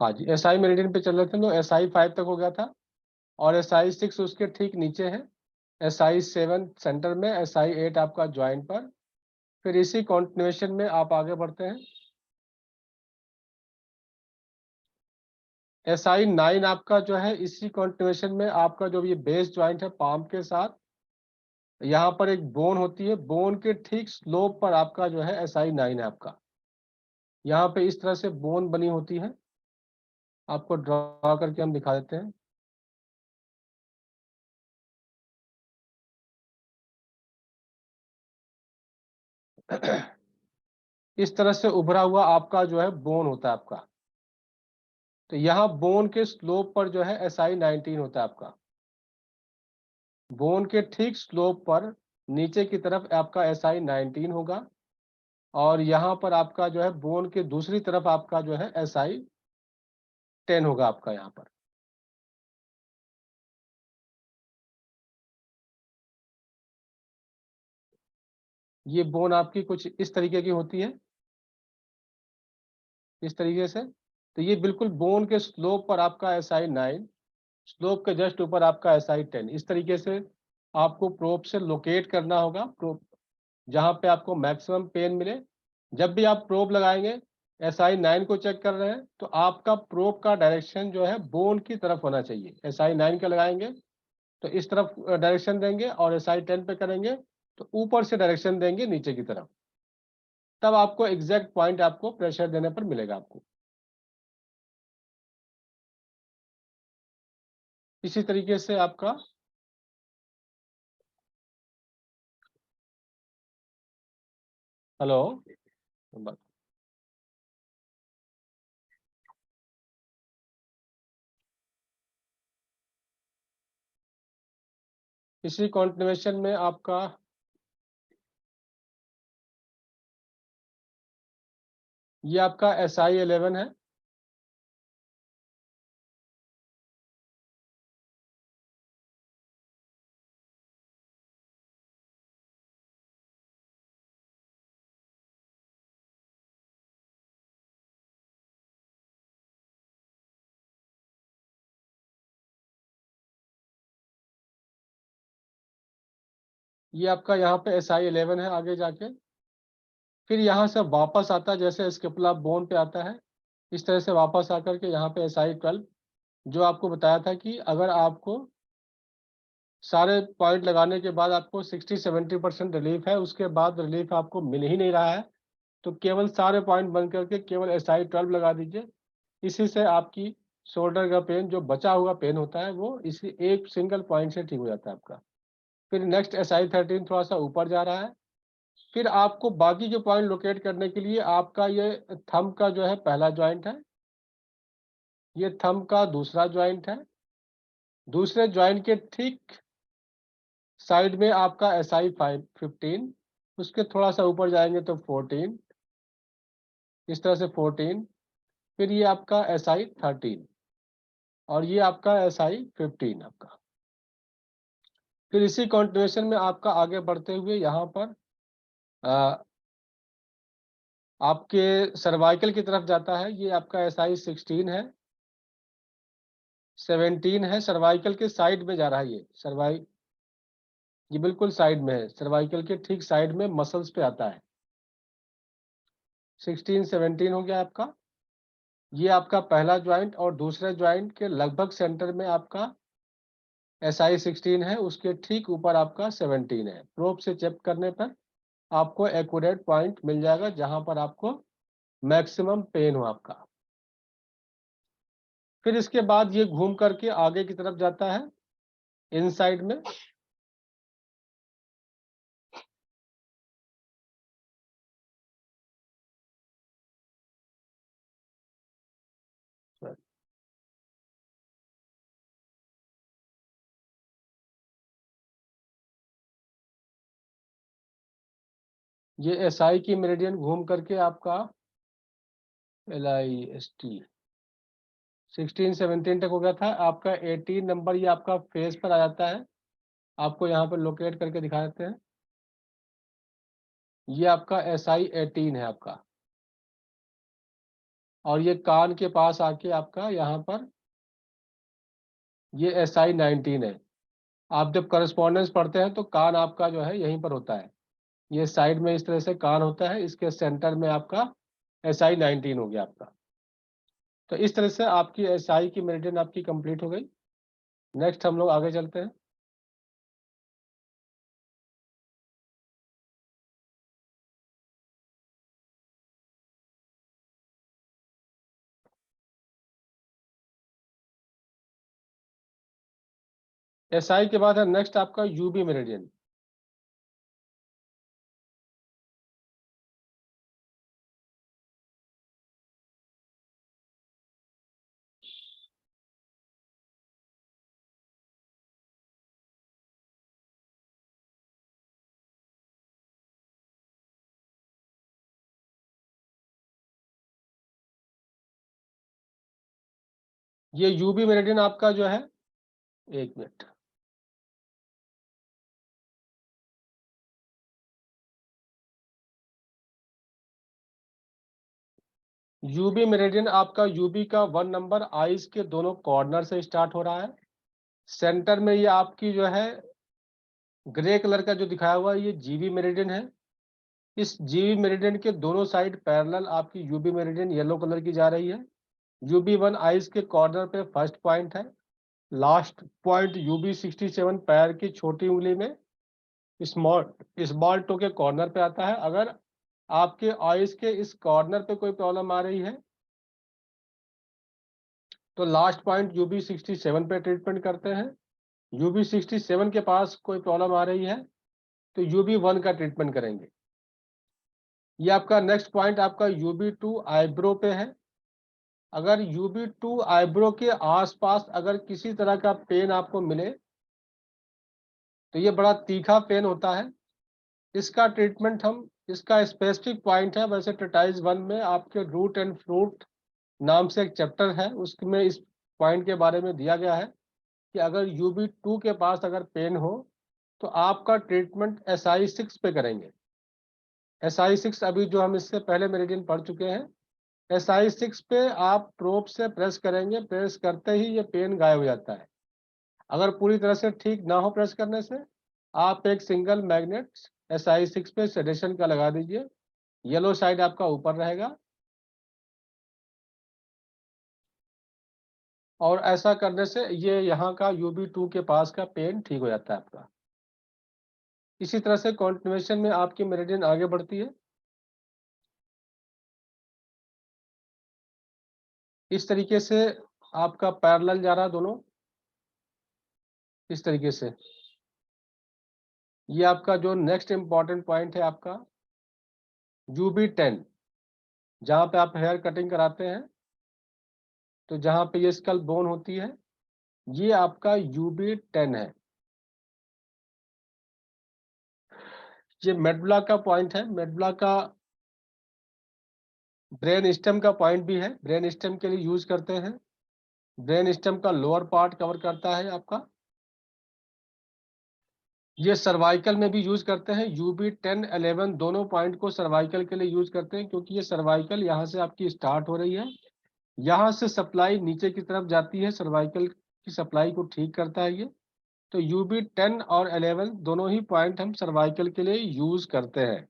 हाँ जी, SI meridian पे चल रहे थे तो SI 5 तक हो गया था और SI 6 उसके ठीक नीचे है, SI 7 सेंटर में, SI 8 आपका ज्वाइंट पर। फिर इसी कॉन्टिन्यूएशन में आप आगे बढ़ते हैं। SI 9 आपका जो है इसी कॉन्टिन्यूएशन में आपका जो ये बेस ज्वाइंट है पाम के साथ, यहाँ पर एक बोन होती है, बोन के ठीक स्लोप पर आपका जो है SI 9 है आपका। यहाँ पे इस तरह से बोन बनी होती है, आपको ड्रॉ करके हम दिखा देते हैं। इस तरह से उभरा हुआ आपका जो है बोन होता है आपका। तो यहाँ बोन के स्लोप पर जो है SI 19 होता है आपका। बोन के ठीक स्लोप पर नीचे की तरफ आपका SI 19 होगा और यहाँ पर आपका जो है बोन के दूसरी तरफ आपका जो है SI 10 होगा आपका यहाँ पर। ये बोन आपकी कुछ इस तरीके की होती है, इस तरीके से। तो ये बिल्कुल बोन के स्लोप पर आपका SI 9, स्लोप के जस्ट ऊपर आपका SI 10। इस तरीके से आपको प्रोब से लोकेट करना होगा, प्रोब जहाँ पे आपको मैक्सिमम पेन मिले। जब भी आप प्रोब लगाएंगे, SI 9 को चेक कर रहे हैं तो आपका प्रोब का डायरेक्शन जो है बोन की तरफ होना चाहिए। SI 9 का लगाएंगे तो इस तरफ डायरेक्शन देंगे और SI 10 पे करेंगे तो ऊपर से डायरेक्शन देंगे नीचे की तरफ। तब आपको एग्जैक्ट पॉइंट आपको प्रेशर देने पर मिलेगा आपको। इसी तरीके से आपका हेलो, इसी कॉन्टिन्यूएशन में आपका ये आपका SI 11 है। ये आपका यहाँ पे SI 11 है आगे जाके। फिर यहाँ से वापस आता है, जैसे स्केपुला बोन पे आता है इस तरह से वापस आकर के यहाँ पे SI 12, जो आपको बताया था कि अगर आपको सारे पॉइंट लगाने के बाद आपको 60-70% रिलीफ है, उसके बाद रिलीफ आपको मिल ही नहीं रहा है, तो केवल सारे पॉइंट बंद करके केवल SI 12 लगा दीजिए। इसी से आपकी शोल्डर का पेन, जो बचा हुआ पेन होता है, वो इसी एक सिंगल पॉइंट से ठीक हो जाता है आपका। फिर नेक्स्ट SI 13 थोड़ा सा ऊपर जा रहा है। फिर आपको बाकी के पॉइंट लोकेट करने के लिए आपका ये थंब का जो है पहला ज्वाइंट है, ये थंब का दूसरा ज्वाइंट है, दूसरे ज्वाइंट के ठीक साइड में आपका SI 15, उसके थोड़ा सा ऊपर जाएंगे तो 14, इस तरह से 14। फिर ये आपका SI 13 और ये आपका SI 15 आपका। फिर इसी कंटिन्यूएशन में आपका आगे बढ़ते हुए यहाँ पर आपके सर्वाइकल की तरफ जाता है। ये आपका SI 16 है, 17 है, सर्वाइकल के साइड में जा रहा है। ये बिल्कुल साइड में है, सर्वाइकल के ठीक साइड में मसल्स पे आता है। 16-17 हो गया आपका। ये आपका पहला ज्वाइंट और दूसरे ज्वाइंट के लगभग सेंटर में आपका SI 16 है, उसके ठीक ऊपर आपका 17 है। प्रोब से चेक करने पर आपको एक्यूरेट पॉइंट मिल जाएगा जहां पर आपको मैक्सिमम पेन हो आपका। फिर इसके बाद ये घूम करके आगे की तरफ जाता है इनसाइड में। ये SI की मेरिडियन घूम करके आपका LIST 16-17 तक हो गया था आपका। 18 नंबर ये आपका फेस पर आ जाता है, आपको यहाँ पर लोकेट करके दिखा देते हैं। ये आपका SI 18 है आपका। और ये कान के पास आके आपका यहाँ पर ये SI19 है। आप जब करस्पॉन्डेंस पढ़ते हैं तो कान आपका जो है यहीं पर होता है, ये साइड में इस तरह से कान होता है, इसके सेंटर में आपका SI19 हो गया आपका। तो इस तरह से आपकी SI की मेरिडियन आपकी कंप्लीट हो गई। नेक्स्ट हम लोग आगे चलते हैं। SI के बाद है नेक्स्ट आपका UB मेरिडियन। ये UB मेरिडियन आपका जो है, एक मिनट, UB मेरिडियन आपका UB का 1 नंबर आईज के दोनों कॉर्नर से स्टार्ट हो रहा है। सेंटर में ये आपकी जो है ग्रे कलर का जो दिखाया हुआ है ये GB मेरिडियन है। इस GB मेरिडियन के दोनों साइड पैरेलल आपकी UB मेरिडियन येलो कलर की जा रही है। UB1 आईज के कॉर्नर पे फर्स्ट पॉइंट है। लास्ट पॉइंट UB67 पैर की छोटी उंगली में स्मॉल टो के कॉर्नर पे आता है। अगर आपके आईज के इस कॉर्नर पे कोई प्रॉब्लम आ रही है तो लास्ट पॉइंट UB67 पे ट्रीटमेंट करते हैं। UB67 के पास कोई प्रॉब्लम आ रही है तो UB1 का ट्रीटमेंट करेंगे। ये आपका नेक्स्ट पॉइंट आपका UB2 आईब्रो पे है। अगर UB2 आईब्रो के आसपास अगर किसी तरह का पेन आपको मिले तो ये बड़ा तीखा पेन होता है। इसका ट्रीटमेंट हम, इसका स्पेसिफिक पॉइंट है, वैसे ट्रेटाइज 1 में आपके रूट एंड फ्रूट नाम से एक चैप्टर है, उसमें इस पॉइंट के बारे में दिया गया है कि अगर UB2 के पास अगर पेन हो तो आपका ट्रीटमेंट SI6 पे करेंगे। SI6 अभी जो हम इससे पहले मेरिडियन पढ़ चुके हैं। SI6 पे आप प्रोब से प्रेस करेंगे, प्रेस करते ही ये पेन गायब हो जाता है। अगर पूरी तरह से ठीक ना हो प्रेस करने से, आप एक सिंगल मैग्नेट SI6 पे सेडेशन का लगा दीजिए, येलो साइड आपका ऊपर रहेगा और ऐसा करने से ये यहाँ का UB2 के पास का पेन ठीक हो जाता है आपका। इसी तरह से कॉन्टिन्यूएशन में आपकी मेरिडियन आगे बढ़ती है। इस तरीके से आपका पैरेलल जा रहा है दोनों, इस तरीके से। ये आपका जो नेक्स्ट इंपॉर्टेंट पॉइंट है आपका UB10, जहाँ पे आप हेयर कटिंग कराते हैं तो जहाँ पे ये स्कल बोन होती है, ये आपका UB10 है। ये मेडुला का पॉइंट है, मेडुला का ब्रेन स्टेम का पॉइंट भी है, ब्रेन स्टेम के लिए यूज करते हैं। ब्रेन स्टेम का लोअर पार्ट कवर करता है आपका। ये सर्वाइकल में भी यूज करते हैं। UB10, 11 दोनों पॉइंट को सर्वाइकल के लिए यूज करते हैं, क्योंकि ये सर्वाइकल यहाँ से आपकी स्टार्ट हो रही है, यहाँ से सप्लाई नीचे की तरफ जाती है, सर्वाइकल की सप्लाई को ठीक करता है ये। तो UB10 और 11 दोनों ही पॉइंट हम सर्वाइकल के लिए यूज करते हैं।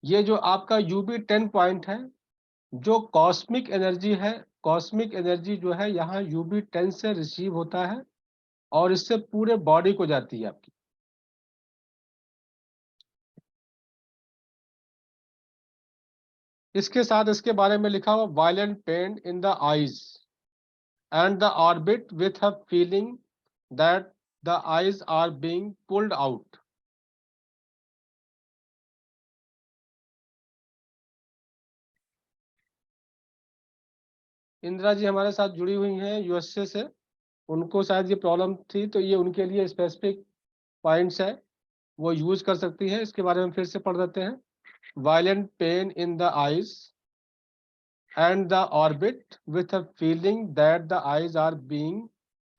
ये जो आपका UB10 पॉइंट है, जो कॉस्मिक एनर्जी है, कॉस्मिक एनर्जी जो है यहाँ UB10 से रिसीव होता है और इससे पूरे बॉडी को जाती है आपकी। इसके साथ इसके बारे में लिखा हुआ violent pain in the eyes and the orbit with a feeling that the eyes are being pulled out. Indira ji हमारे साथ जुड़ी हुई हैं USA से, उनको शायद ये प्रॉब्लम थी, तो ये उनके लिए स्पेसिफिक पॉइंट्स है, वो यूज कर सकती है। इसके बारे में फिर से पढ़ देते हैं। Violent pain in the eyes and the orbit with a feeling that the eyes are being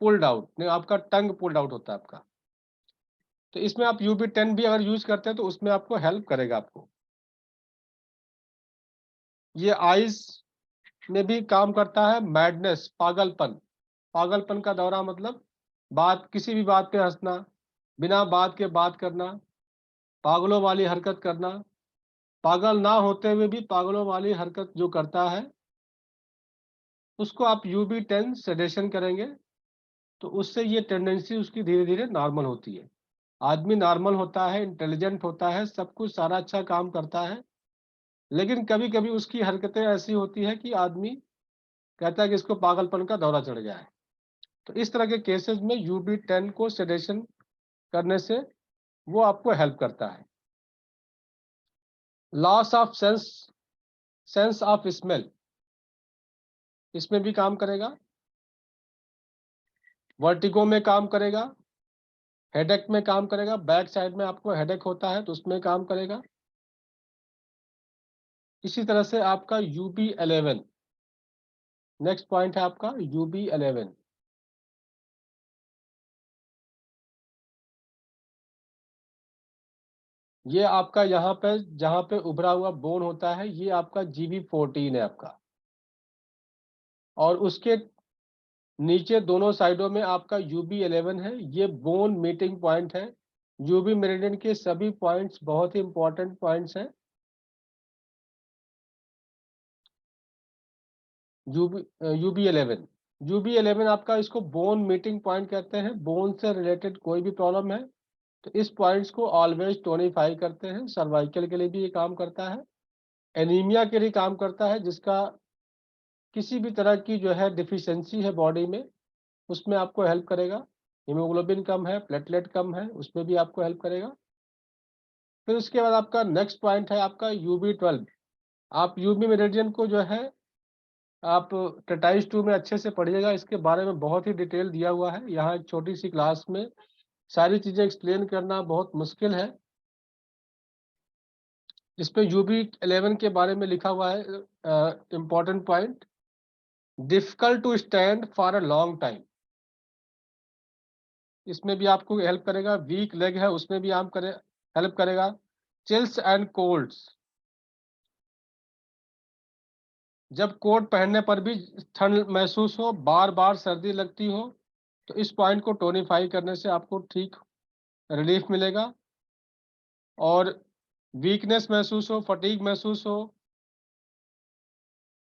pulled out। नहीं, आपका टंग पुल्ड आउट होता है आपका। तो इसमें आप UB10 भी अगर यूज करते हैं तो उसमें आपको हेल्प करेगा आपको। ये आइज में भी काम करता है। मैडनेस, पागलपन, पागलपन का दौरा मतलब बात, किसी भी बात पे हंसना, बिना बात के बात करना, पागलों वाली हरकत करना, पागल ना होते हुए भी पागलों वाली हरकत जो करता है उसको आप UB10 सेडेशन करेंगे तो उससे ये टेंडेंसी उसकी धीरे धीरे नॉर्मल होती है। आदमी नॉर्मल होता है, इंटेलिजेंट होता है, सब कुछ सारा अच्छा काम करता है, लेकिन कभी कभी उसकी हरकतें ऐसी होती है कि आदमी कहता है कि इसको पागलपन का दौरा चढ़ गया है। तो इस तरह के केसेस में UB10 को सेडेशन करने से वो आपको हेल्प करता है। Loss of sense of smell, इसमें भी काम करेगा। वर्टिगो में काम करेगा, हेडेक में काम करेगा, बैक साइड में आपको हेडेक होता है तो उसमें काम करेगा। इसी तरह से आपका UB11, नेक्स्ट पॉइंट है आपका UB11। ये आपका यहाँ पे जहाँ पे उभरा हुआ बोन होता है ये आपका GB14 है आपका, और उसके नीचे दोनों साइडों में आपका UB11 है। ये बोन मीटिंग पॉइंट है। UB मेरिडियन के सभी पॉइंट्स बहुत ही इंपॉर्टेंट पॉइंट्स हैं। UB11 आपका, इसको बोन मीटिंग पॉइंट कहते हैं। बोन से रिलेटेड कोई भी प्रॉब्लम है तो इस पॉइंट्स को ऑलवेज टोनिफाई करते हैं। सर्वाइकल के लिए भी ये काम करता है, एनीमिया के लिए काम करता है, जिसका किसी भी तरह की जो है डिफिशियंसी है बॉडी में उसमें आपको हेल्प करेगा। हीमोग्लोबिन कम है, प्लेटलेट कम है, उसमें भी आपको हेल्प करेगा। फिर उसके बाद आपका नेक्स्ट पॉइंट है आपका UB12। आप UB मेरिडियन को जो है आप ट्रेटाइज 2 में अच्छे से पढ़िएगा, इसके बारे में बहुत ही डिटेल दिया हुआ है। यहाँ एक छोटी सी क्लास में सारी चीजें एक्सप्लेन करना बहुत मुश्किल है। इस पे UB11 के बारे में लिखा हुआ है important point, difficult to stand for a long time, इसमें भी आपको हेल्प करेगा। वीक लेग है उसमें भी आप हेल्प करेगा। चिल्स एंड कोल्ड्स, जब कोट पहनने पर भी ठंड महसूस हो, बार बार सर्दी लगती हो, तो इस पॉइंट को टोनिफाई करने से आपको ठीक रिलीफ मिलेगा। और वीकनेस महसूस हो, फटीग महसूस हो,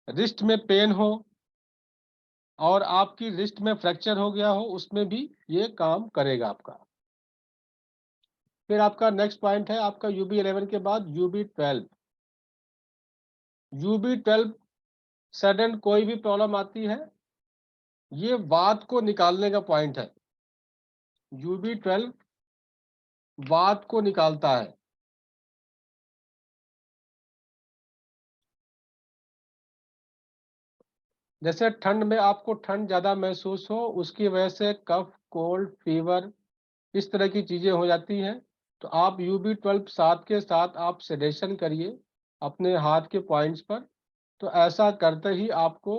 रिस्ट में पेन हो और आपकी रिस्ट में फ्रैक्चर हो गया हो, उसमें भी ये काम करेगा आपका। फिर आपका नेक्स्ट पॉइंट है आपका UB11 के बाद UB12। UB12 सडन कोई भी प्रॉब्लम आती है, ये वात को निकालने का पॉइंट है। UB12 वात को निकालता है। जैसे ठंड में आपको ठंड ज्यादा महसूस हो, उसकी वजह से कफ, कोल्ड, फीवर, इस तरह की चीजें हो जाती हैं, तो आप UB12 साथ के साथ आप सेडेशन करिए अपने हाथ के पॉइंट्स पर। तो ऐसा करते ही आपको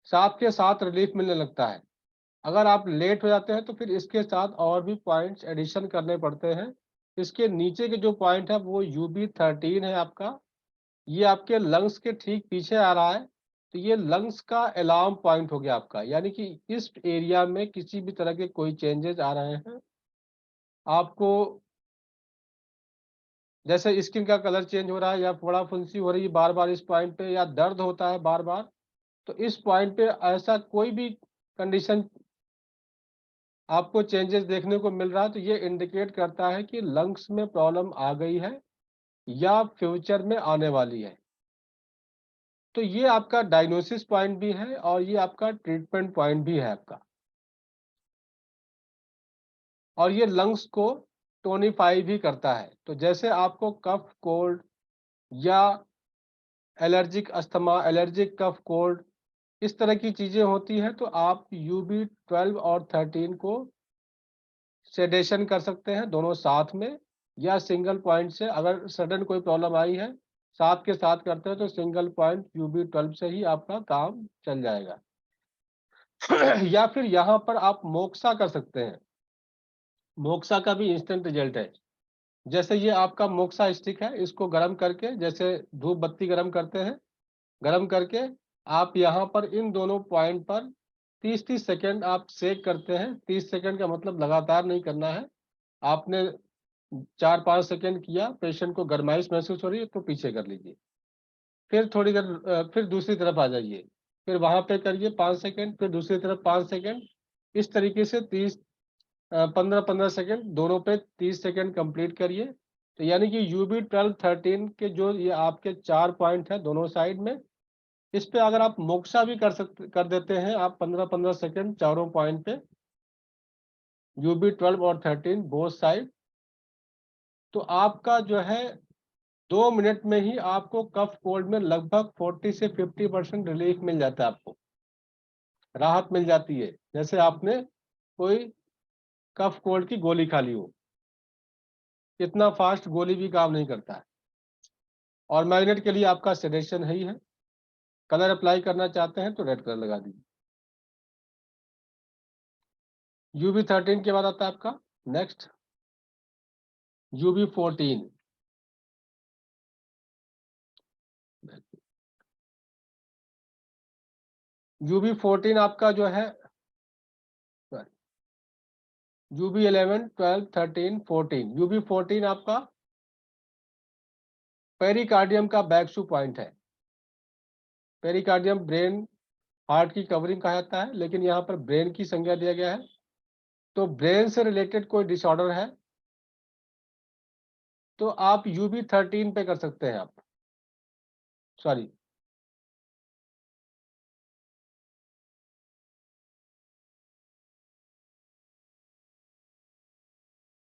साथ के साथ रिलीफ मिलने लगता है। अगर आप लेट हो जाते हैं तो फिर इसके साथ और भी पॉइंट्स एडिशन करने पड़ते हैं। इसके नीचे के जो पॉइंट है वो UB13 है आपका। ये आपके लंग्स के ठीक पीछे आ रहा है, तो ये लंग्स का अलार्म पॉइंट हो गया आपका, यानी कि इस एरिया में किसी भी तरह के कोई चेंजेस आ रहे हैं आपको, जैसे स्किन का कलर चेंज हो रहा है या फोड़ा फुंसी हो रही है बार बार इस पॉइंट पे, या दर्द होता है बार बार, तो इस पॉइंट पे ऐसा कोई भी कंडीशन आपको चेंजेस देखने को मिल रहा है तो ये इंडिकेट करता है कि लंग्स में प्रॉब्लम आ गई है या फ्यूचर में आने वाली है। तो ये आपका डायग्नोसिस पॉइंट भी है और ये आपका ट्रीटमेंट पॉइंट भी है आपका। और ये लंग्स को टोनिफाई भी करता है। तो जैसे आपको कफ, कोल्ड या एलर्जिक अस्थमा, एलर्जिक कफ, कोल्ड, इस तरह की चीजें होती हैं तो आप UB12 और 13 को सेडेशन कर सकते हैं दोनों साथ में या सिंगल पॉइंट से। अगर सडन कोई प्रॉब्लम आई है साथ के साथ करते हैं तो सिंगल पॉइंट UB12 से ही आपका काम चल जाएगा। या फिर यहाँ पर आप मोक्सा कर सकते हैं। मोक्सा का भी इंस्टेंट रिजल्ट है। जैसे ये आपका मोक्सा स्टिक है, इसको गर्म करके, जैसे धूप बत्ती गर्म करते हैं, गर्म करके आप यहाँ पर इन दोनों पॉइंट पर 30-30 सेकेंड आप सेक करते हैं। 30 सेकेंड का मतलब लगातार नहीं करना है। आपने 4-5 सेकेंड किया, पेशेंट को गर्माइश महसूस हो रही है तो पीछे कर लीजिए, फिर थोड़ी देर फिर दूसरी तरफ आ जाइए, फिर वहां पे करिए 5 सेकेंड, फिर दूसरी तरफ 5 सेकेंड। इस तरीके से 15-15 सेकेंड दोनों पे 30 सेकेंड कंप्लीट करिए। तो यानी कि UB12-13 के जो ये आपके 4 पॉइंट है दोनों साइड में, इस पे अगर आप मोक्सा भी कर देते हैं आप 15-15 सेकेंड चारों पॉइंट पे, UB12 और 13 बोथ साइड, तो आपका जो है 2 मिनट में ही आपको कफ कोल्ड में लगभग 40 से 50% रिलीफ मिल जाता है, आपको राहत मिल जाती है, जैसे आपने कोई कफ कोल्ड की गोली खा ली हो। इतना फास्ट गोली भी काम नहीं करता है। और मैग्नेट के लिए आपका सेडेशन है ही है। कलर अप्लाई करना चाहते हैं तो रेड कलर लगा दीजिए। UB13 के बाद आता है आपका नेक्स्ट UB14। UB14 आपका जो है UB11, 12, 13, 14। UB14 आपका पेरिकार्डियम का बैकशू पॉइंट है। पेरिकार्डियम ब्रेन हार्ट की कवरिंग कहा जाता है, लेकिन यहाँ पर ब्रेन की संज्ञा दिया गया है। तो ब्रेन से रिलेटेड कोई डिसऑर्डर है तो आप UB13 पे कर सकते हैं। आप सॉरी,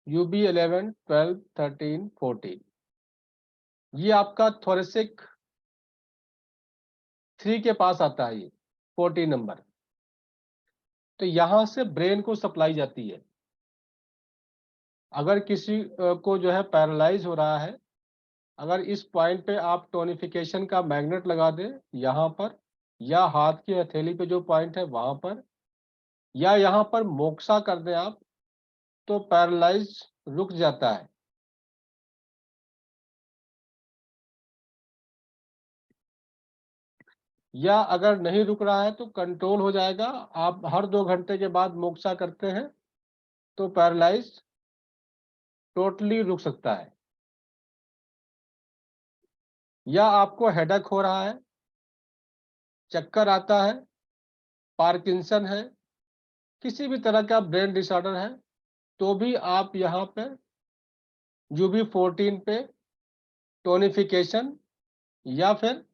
UB11, 12, 13, 14 ये आपका थोरेसिक 3 के पास आता है, ये 14 नंबर। तो यहां से ब्रेन को सप्लाई जाती है। अगर किसी को जो है पैरालाइज हो रहा है, अगर इस पॉइंट पे आप टोनिफिकेशन का मैग्नेट लगा दें यहाँ पर, या हाथ की हथेली पे जो पॉइंट है वहां पर, या यहाँ पर मोक्सा कर दें आप, तो पैरालाइज रुक जाता है। या अगर नहीं रुक रहा है तो कंट्रोल हो जाएगा। आप हर 2 घंटे के बाद मोक्सा करते हैं तो पैरालाइज टोटली रुक सकता है। या आपको हेडेक हो रहा है, चक्कर आता है, पार्किंसन है, किसी भी तरह का ब्रेन डिसऑर्डर है, तो भी आप यहाँ पे UB14 पे टोनिफिकेशन, या फिर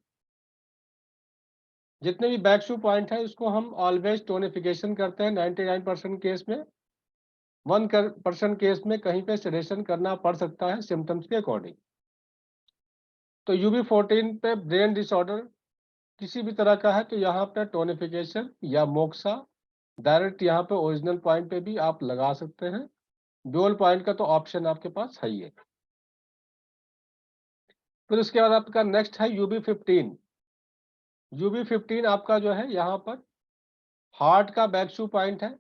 जितने भी बैक शू पॉइंट है उसको हम ऑलवेज टोनिफिकेशन करते हैं 99% केस में। 1% केस में कहीं पे सेडेशन करना पड़ सकता है सिम्टम्स के अकॉर्डिंग। तो UB14 पे ब्रेन डिसऑर्डर किसी भी तरह का है तो यहाँ पे टोनिफिकेशन या मोक्सा डायरेक्ट यहाँ पे ओरिजिनल पॉइंट पे भी आप लगा सकते हैं। ड्यूल पॉइंट का तो ऑप्शन आपके पास है ही है। फिर उसके बाद आपका नेक्स्ट है UB15। UB15 आपका जो है यहाँ पर हार्ट का बैकशू पॉइंट है।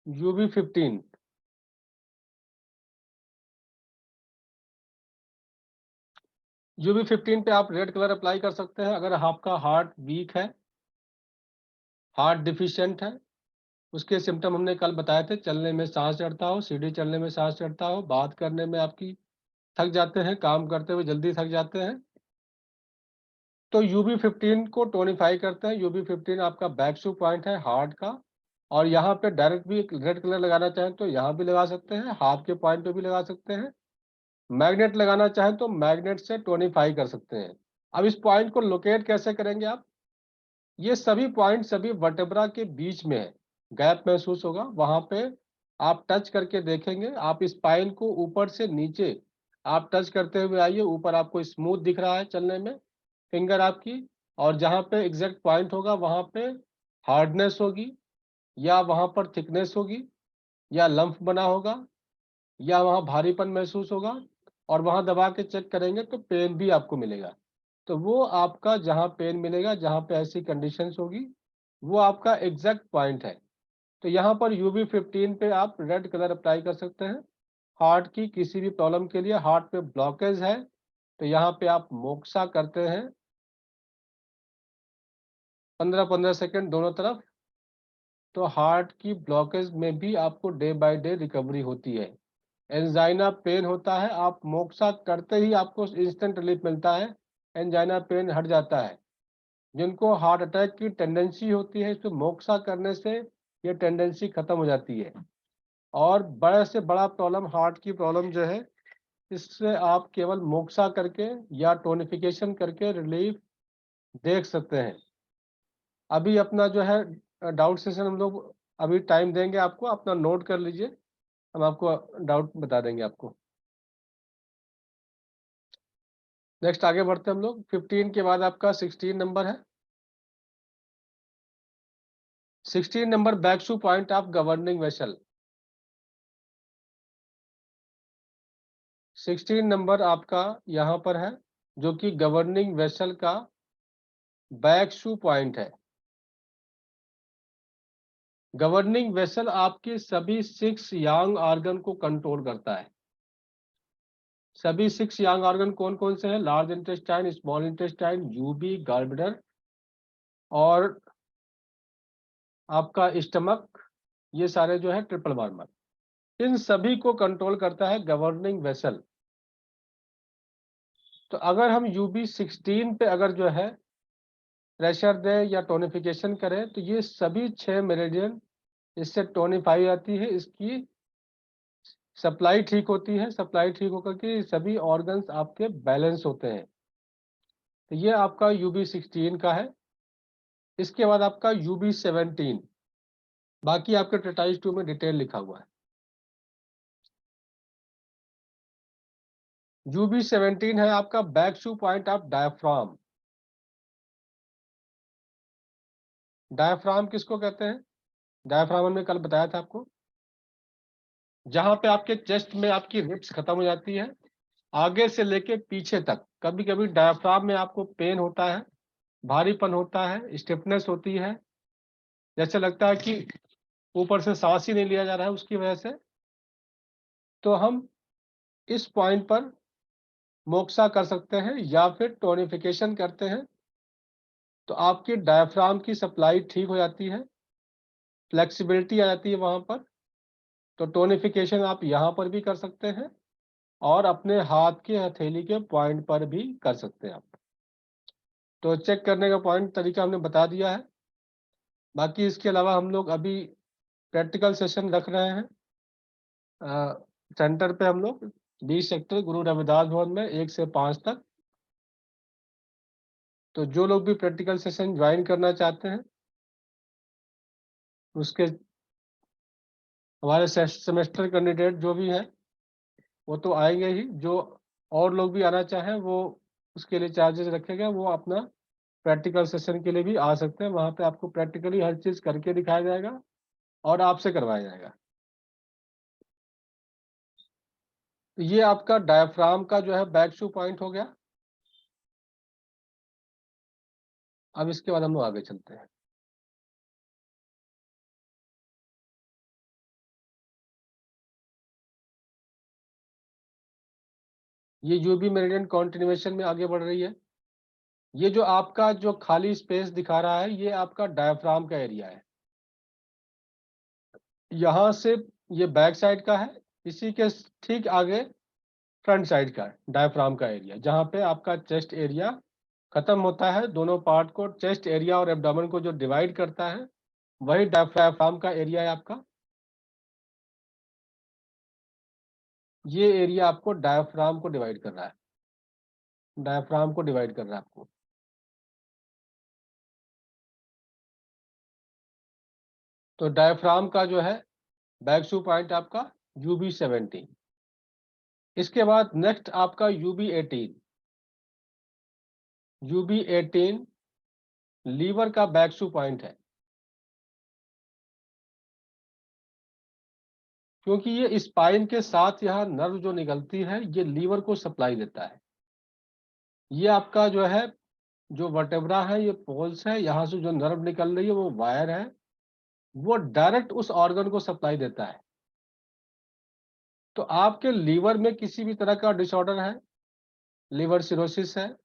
UB15 UB15 पे आप रेड कलर अप्लाई कर सकते हैं अगर आपका हार्ट वीक है, हार्ट डिफिशिएंट है। उसके सिम्टम हमने कल बताए थे, चलने में सांस चढ़ता हो, सीढ़ी चढ़ने में सांस चढ़ता हो, बात करने में आपकी थक जाते हैं, काम करते हुए जल्दी थक जाते हैं, तो UB15 को टोनिफाई करते हैं। UB15 आपका बैक शू पॉइंट है हार्ट का, और यहाँ पे डायरेक्ट भी रेड कलर लगाना चाहें तो यहाँ भी लगा सकते हैं, हाथ के पॉइंट पे भी लगा सकते हैं। मैग्नेट लगाना चाहें तो मैग्नेट से टोनिफाई कर सकते हैं। अब इस पॉइंट को लोकेट कैसे करेंगे आप? ये सभी पॉइंट सभी वर्टेब्रा के बीच में है, गैप महसूस होगा वहां पे आप टच करके देखेंगे। आप स्पाइन को ऊपर से नीचे आप टच करते हुए आइए, ऊपर आपको स्मूथ दिख रहा है चलने में फिंगर आपकी, और जहाँ पे एग्जैक्ट पॉइंट होगा वहां पे हार्डनेस होगी, या वहां पर थिकनेस होगी, या लंफ बना होगा, या वहां भारीपन महसूस होगा, और वहां दबा के चेक करेंगे तो पेन भी आपको मिलेगा। तो वो आपका जहाँ पेन मिलेगा, जहाँ पे ऐसी कंडीशंस होगी, वो आपका एग्जैक्ट पॉइंट है। तो यहाँ पर UV15 पे आप रेड कलर अप्लाई कर सकते हैं। हार्ट की किसी भी प्रॉब्लम के लिए, हार्ट पे ब्लॉकेज है तो यहाँ पे आप मोक्सा करते हैं 15-15 सेकेंड दोनों तरफ, तो हार्ट की ब्लॉकेज में भी आपको डे बाय डे रिकवरी होती है। एंजाइना पेन होता है, आप मोक्सा करते ही आपको इंस्टेंट रिलीफ मिलता है, एंजाइना पेन हट जाता है। जिनको हार्ट अटैक की टेंडेंसी होती है, इसमें मोक्सा करने से ये टेंडेंसी खत्म हो जाती है। और बड़े से बड़ा प्रॉब्लम, हार्ट की प्रॉब्लम जो है, इससे आप केवल मोक्सा करके या टोनिफिकेशन करके रिलीफ देख सकते हैं। अभी अपना जो है डाउट सेशन हम लोग अभी टाइम देंगे आपको, अपना नोट कर लीजिए, हम आपको डाउट बता देंगे आपको। नेक्स्ट आगे बढ़ते हैं हम लोग। 15 के बाद आपका 16 नंबर है। 16 number back two point of governing vessel. 16 number आपका यहाँ पर है, जो कि गवर्निंग वेसल का बैक टू पॉइंट है। गवर्निंग वेसल आपके सभी 6 यांग ऑर्गन को कंट्रोल करता है। सभी 6 यांग ऑर्गन कौन कौन से हैं? लार्ज इंटेस्टाइन, स्मॉल इंटेस्टाइन, यूबी, गॉलब्लैडर और आपका स्टमक, ये सारे जो है ट्रिपल वार्मर, इन सभी को कंट्रोल करता है गवर्निंग वेसल। तो अगर हम UB16 पे अगर जो है प्रेशर दें या टोनिफिकेशन करें, तो ये सभी 6 मेरिडियन इससे टोनिफाई आती है, इसकी सप्लाई ठीक होती है। सप्लाई ठीक होकर के सभी ऑर्गन्स आपके बैलेंस होते हैं। तो ये आपका UB16 का है। इसके बाद आपका UB17, बाकी आपके ट्रेटाइज 2 में डिटेल लिखा हुआ है। UB17 है आपका back two point of diaphragm. Diaphragm किसको कहते हैं? डायफ्राम हमने कल बताया था आपको, जहां पे आपके चेस्ट में आपकी रिब्स खत्म हो जाती है, आगे से लेके पीछे तक। कभी कभी डायफ्राम में आपको पेन होता है, भारीपन होता है, स्टिफनेस होती है, जैसे लगता है कि ऊपर से सांस ही नहीं लिया जा रहा है उसकी वजह से। तो हम इस पॉइंट पर मोक्सा कर सकते हैं या फिर टोनिफिकेशन करते हैं, तो आपकी डायफ्राम की सप्लाई ठीक हो जाती है, फ्लेक्सिबिलिटी आ जाती है वहां पर। तो टोनिफिकेशन आप यहाँ पर भी कर सकते हैं और अपने हाथ के हथेली के पॉइंट पर भी कर सकते हैं आप। तो चेक करने का पॉइंट तरीका हमने बता दिया है। बाकी इसके अलावा हम लोग अभी प्रैक्टिकल सेशन रख रहे हैं सेंटर पे, हम लोग 20 सेक्टर गुरु रविदास भवन में 1 से 5 तक। तो जो लोग भी प्रैक्टिकल सेशन ज्वाइन करना चाहते हैं, उसके हमारे सेमेस्टर कैंडिडेट जो भी हैं वो तो आएंगे ही, जो और लोग भी आना चाहें वो उसके लिए चार्जेस रखे गए, वो अपना प्रैक्टिकल सेशन के लिए भी आ सकते हैं। वहाँ पे आपको प्रैक्टिकली हर चीज़ करके दिखाया जाएगा और आपसे करवाया जाएगा। तो ये आपका डायफ्राम का जो है बैक टू पॉइंट हो गया। अब इसके बाद हम लोग आगे चलते हैं। ये यूबी मेरिडियन कॉन्टिन्यूएशन में आगे बढ़ रही है। ये जो आपका जो खाली स्पेस दिखा रहा है, ये आपका डायफ्राम का एरिया है। यहाँ से ये बैक साइड का है, इसी के ठीक आगे फ्रंट साइड का डायफ्राम का एरिया, जहाँ पे आपका चेस्ट एरिया खत्म होता है। दोनों पार्ट को, चेस्ट एरिया और एब्डोमेन को जो डिवाइड करता है, वही डायफ्राम का एरिया है आपका। ये एरिया आपको डायफ्राम को डिवाइड कर रहा है, डायफ्राम को डिवाइड कर रहा है आपको। तो डायफ्राम का जो है बैक टू पॉइंट आपका UB17। इसके बाद नेक्स्ट आपका UB18। UB18 लीवर का बैक टू पॉइंट है, क्योंकि ये स्पाइन के साथ यहाँ नर्व जो निकलती है, ये लीवर को सप्लाई देता है। ये आपका जो है जो वर्टेब्रा है ये पोल्स है, यहाँ से जो नर्व निकल रही है वो वायर है, वो डायरेक्ट उस ऑर्गन को सप्लाई देता है। तो आपके लीवर में किसी भी तरह का डिसऑर्डर है, लिवर सिरोसिस है,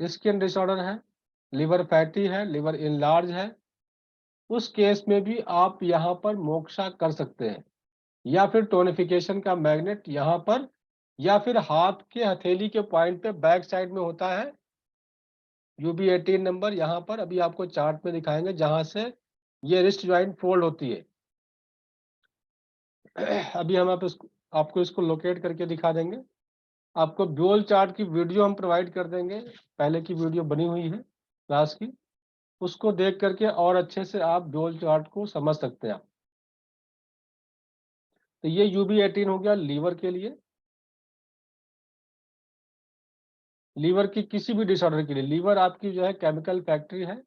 स्किन डिसऑर्डर है, लिवर फैटी है, लिवर इनलार्ज है, उस केस में भी आप यहाँ पर मोक्षा कर सकते हैं। या फिर टोनिफिकेशन का मैग्नेट यहाँ पर, या फिर हाथ के हथेली के पॉइंट पे बैक साइड में होता है UB18 नंबर, यहाँ पर अभी आपको चार्ट में दिखाएंगे जहां से ये रिस्ट ज्वाइंट फोल्ड होती है। अभी हम आपको इसको लोकेट करके दिखा देंगे। आपको ड्यूल चार्ट की वीडियो हम प्रोवाइड कर देंगे, पहले की वीडियो बनी हुई है क्लास की, उसको देख करके और अच्छे से आप ड्यूल चार्ट को समझ सकते हैं आप। तो ये UB18 हो गया लीवर के लिए। लीवर की किसी भी डिसऑर्डर के लिए, लीवर आपकी जो है केमिकल फैक्ट्री है।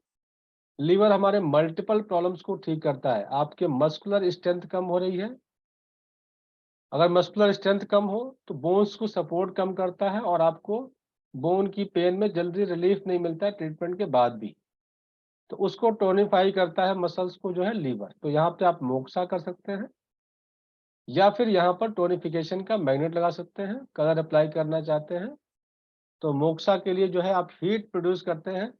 लीवर हमारे मल्टीपल प्रॉब्लम्स को ठीक करता है। आपके मस्कुलर स्ट्रेंथ कम हो रही है, अगर मस्कुलर स्ट्रेंथ कम हो तो बोन्स को सपोर्ट कम करता है और आपको बोन की पेन में जल्दी रिलीफ नहीं मिलता है ट्रीटमेंट के बाद भी, तो उसको टोनिफाई करता है मसल्स को जो है लीवर। तो यहाँ पे आप मोक्सा कर सकते हैं, या फिर यहाँ पर टोनिफिकेशन का मैग्नेट लगा सकते हैं। कलर अप्लाई करना चाहते हैं तो मोक्सा के लिए जो है आप हीट प्रोड्यूस करते हैं,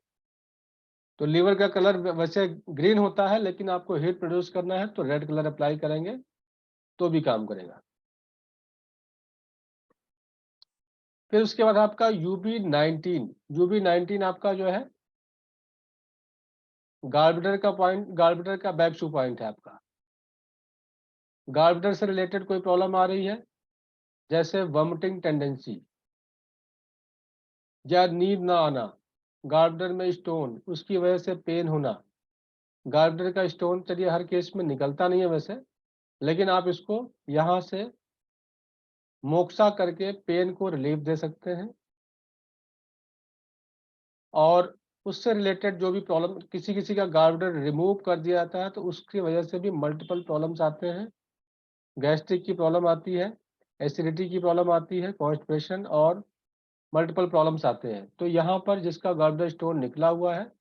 तो लीवर का कलर वैसे ग्रीन होता है, लेकिन आपको हीट प्रोड्यूस करना है तो रेड कलर अप्लाई करेंगे तो भी काम करेगा। फिर उसके बाद आपका UB19 आपका जो है गार्बेटर का पॉइंट, गार्बेटर का बैक शू पॉइंट है आपका। गार्बेटर से रिलेटेड कोई प्रॉब्लम आ रही है, जैसे वॉमिटिंग टेंडेंसी या नींद ना आना, गार्बेटर में स्टोन, उसकी वजह से पेन होना। गार्बेटर का स्टोन चलिए हर केस में निकलता नहीं है वैसे, लेकिन आप इसको यहाँ से मोक्सा करके पेन को रिलीफ दे सकते हैं। और उससे रिलेटेड जो भी प्रॉब्लम, किसी किसी का गार्बेटर रिमूव कर दिया जाता है तो उसकी वजह से भी मल्टीपल प्रॉब्लम्स आते हैं। गैस्ट्रिक की प्रॉब्लम आती है, एसिडिटी की प्रॉब्लम आती है, कॉन्स्टिपेशन और मल्टीपल प्रॉब्लम्स आते हैं। तो यहाँ पर जिसका गार्बेटर स्टोन निकला हुआ है,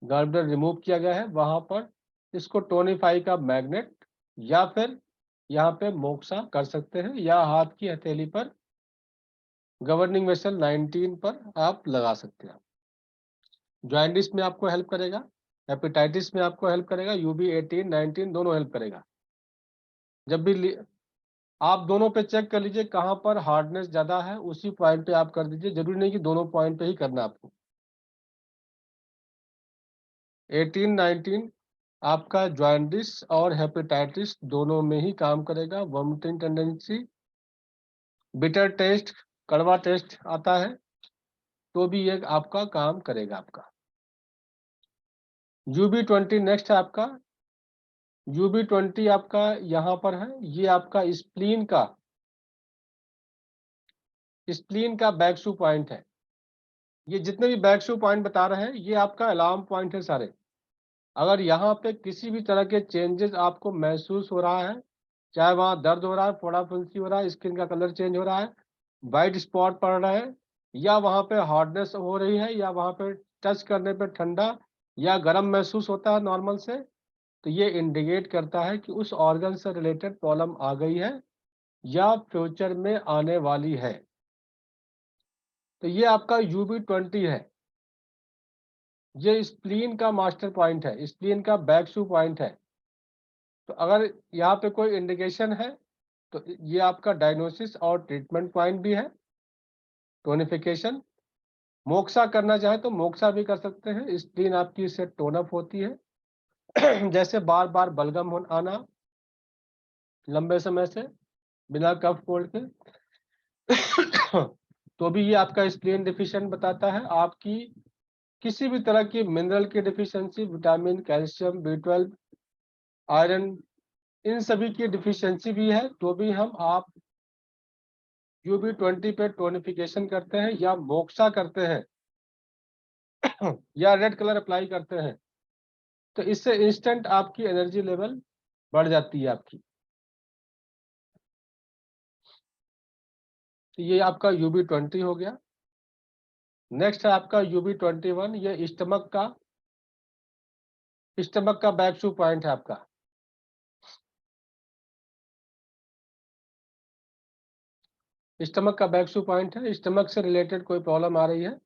गार्बेटर रिमूव किया गया है, वहाँ पर इसको टोनिफाई का मैग्नेट या फिर यहाँ पे मोक्सा कर सकते हैं, या हाथ की हथेली पर गवर्निंग वेसल 19 पर आप लगा सकते हैं। जॉइंटिस में आपको हेल्प करेगा, हेपेटाइटिस में आपको हेल्प करेगा, UB18 19 दोनों हेल्प करेगा। जब भी आप दोनों पे चेक कर लीजिए कहाँ पर हार्डनेस ज़्यादा है, उसी पॉइंट पे आप कर दीजिए, जरूरी नहीं कि दोनों पॉइंट पे ही करना आपको। 18 19 आपका जॉइंटिस और हेपेटाइटिस दोनों में ही काम करेगा। वॉमिटिंग टेंडेंसी, बिटर टेस्ट, कड़वा टेस्ट आता है तो भी ये आपका काम करेगा आपका। UB20 नेक्स्ट है आपका। UB20 आपका यहाँ पर है, ये आपका स्प्लीन का बैक शू पॉइंट है। ये जितने भी बैक शू पॉइंट बता रहे हैं ये आपका अलार्म पॉइंट है सारे। अगर यहाँ पे किसी भी तरह के चेंजेस आपको महसूस हो रहा है, चाहे वहाँ दर्द हो रहा है, फोड़ा फुंसी हो रहा है, स्किन का कलर चेंज हो रहा है, वाइट स्पॉट पड़ रहा है, या वहाँ पे हार्डनेस हो रही है, या वहाँ पे टच करने पे ठंडा या गर्म महसूस होता है नॉर्मल से, तो ये इंडिकेट करता है कि उस ऑर्गन से रिलेटेड प्रॉब्लम आ गई है या फ्यूचर में आने वाली है। तो ये आपका UB20 है, ये स्प्लीन का मास्टर पॉइंट है, स्प्लीन का बैक शू पॉइंट है। तो अगर यहाँ पे कोई इंडिकेशन है तो ये आपका डायग्नोसिस और ट्रीटमेंट पॉइंट भी है। टोनिफिकेशन, मोक्सा करना चाहे तो मोक्सा भी कर सकते हैं, स्प्लीन आपकी इससे टोन अप होती है। जैसे बार बार बलगम आना लंबे समय से बिना कफ कोल्ड के, तो भी ये आपका स्प्लीन डिफिशिएंट बताता है। आपकी किसी भी तरह की मिनरल की deficiency, vitamin, calcium, B12, iron, इन सभी की डिफिशियंसी भी है, तो भी हम आप UB20 पे टोनिफिकेशन करते हैं या मोक्सा करते हैं या रेड कलर अप्लाई करते हैं, तो इससे इंस्टेंट आपकी एनर्जी लेवल बढ़ जाती है आपकी। तो ये आपका UB20 हो गया। नेक्स्ट है आपका UB21, ये स्टमक का बैकशू पॉइंट है आपका। स्टमक का बैकशू पॉइंट है। स्टमक से रिलेटेड कोई प्रॉब्लम आ रही है?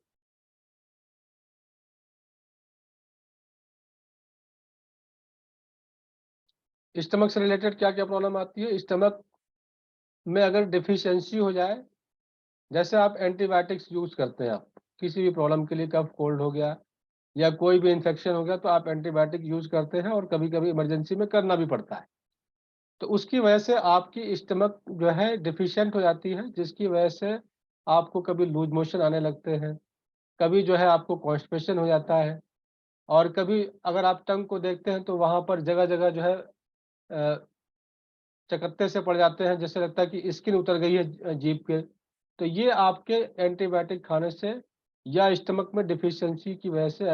स्टमक से रिलेटेड क्या क्या प्रॉब्लम आती है? स्टमक में अगर डिफिशियंसी हो जाए, जैसे आप एंटीबायोटिक्स यूज करते हैं, आप किसी भी प्रॉब्लम के लिए, कफ कोल्ड हो गया या कोई भी इन्फेक्शन हो गया, तो आप एंटीबायोटिक यूज करते हैं और कभी कभी इमरजेंसी में करना भी पड़ता है। तो उसकी वजह से आपकी स्टमक जो है डिफिशिएंट हो जाती है, जिसकी वजह से आपको कभी लूज मोशन आने लगते हैं, कभी जो है आपको कॉन्स्टिपेशन हो जाता है, और कभी अगर आप टंग को देखते हैं तो वहाँ पर जगह जगह जो है चकत्ते से पड़ जाते हैं, जैसे लगता है कि स्किन उतर गई है जीभ के। तो ये आपके एंटीबायोटिक खाने से या स्टमक में डिफिशियंसी की वजह से